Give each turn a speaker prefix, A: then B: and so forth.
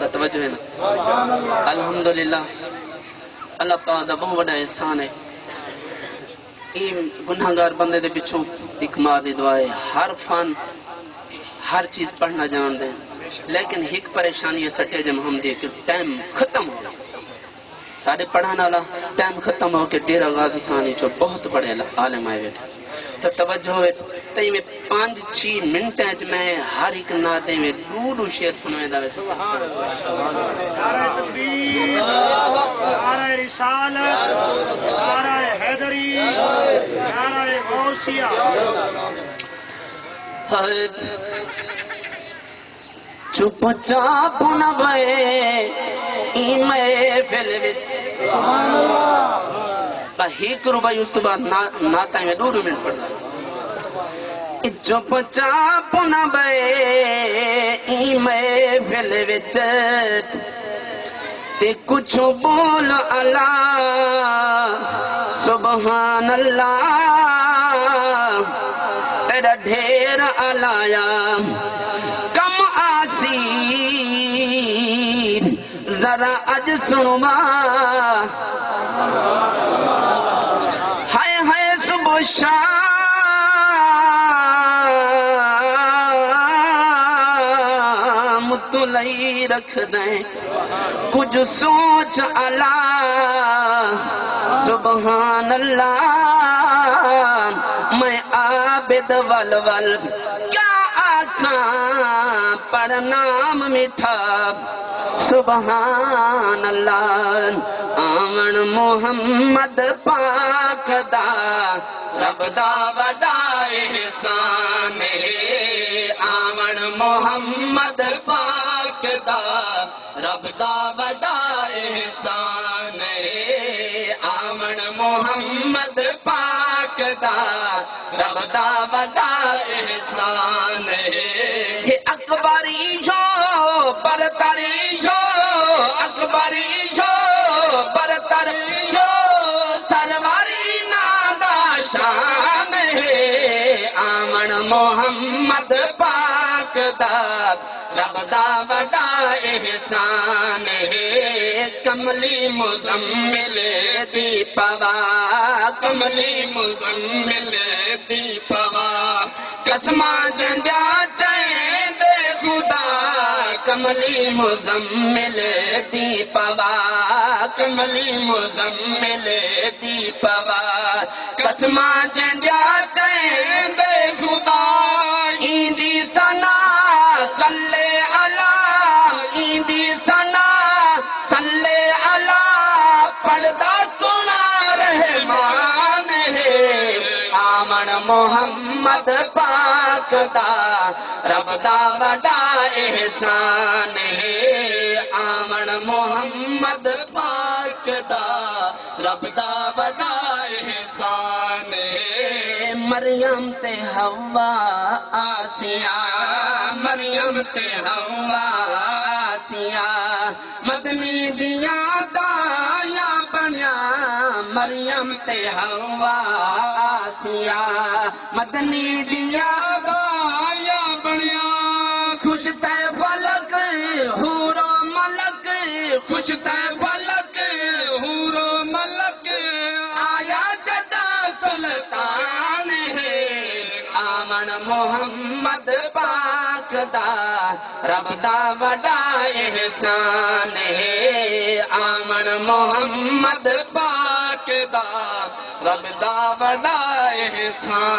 A: کا توجہ ہے نا الحمدللہ اللہ پاک دا بہت بڑا احسان ہے یہ گناہگار بندے دے پچھوں ایک ماں دی دعا ہے ہر فن ہر چیز پڑھنا جان دیں لیکن ایک پریشانی ہے سٹے جب ہم دے کہ ٹائم ختم ہو گیا ساڑھے پڑھانا والا ٹائم ختم ہو کے ڈیرہ غازی خانی جو بہت بڑے عالم آئے بیٹھے تو توجہ ہوئے تو میں 5-6 منٹ ہیں میں ہر ایک نادے میں دو شیر سنویں دا ویسے
B: نعرہ تکبیر نعرہ رسالت نعرہ حیدری نعرہ غوثیہ
A: چپ چاپ نہ بے ای محفل وچ سبحان اللہ ایک روبائی اس تو بعد ناتا ہے میں 2 منٹ پڑھ رہا چپ چاپ نہ بے ای محفل وچ تے کچھ بول اللہ سبحان اللہ تیرا ڈھیر علایا کم آسی ذرا اج سنوا ہائے ہائے صبح شام تو لئی رکھ دیں کچھ سوچ اللہ سبحان اللہ میں عابد ول کیا آکھاں پڑھ نام مٹھا سبحان اللہ آمن محمد پاک دا رب دا وڈا احسان ہے آمن محمد پاک دا رب دا وڈا احسان ہے آمن محمد پاک دا رب دا وڈا احسان ہے یہ اکبری جو برتری جو اکبری جو برتری جو سرواری نادا شان ہے آمن محمد پاک دا رب دا وڈا احسان ہے کملی مزمل دی پوا کملی مزمل دی پوا قسماں جندیا چین دے خدا کملی مزمل دی پوا کملی مزمل دی پوا قسماں جندیا چین دے خدا ایندی سنا صلی اللہ ایندی سنا صلی اللہ پڑھدا سنا رحمان ہے آمن محمد پاک دا رب دا وڈا احسان ہے آمن محمد پاک دا رب دا وڈا احسان ہے مریم تے حوا آسیہ مریم تے حوا آسیہ مدنی دیا دایا بنیا مریم تے حوا آسیہ مدنی دیا دایا بنیا خوش تے فلک حور و ملک خوش تے فلک حور و ملک آیا جدا سلطان ہے آمن محمد پاک دا رب دا وڈا احسان ہے آمن محمد پاک دا رب دا وڈا احسان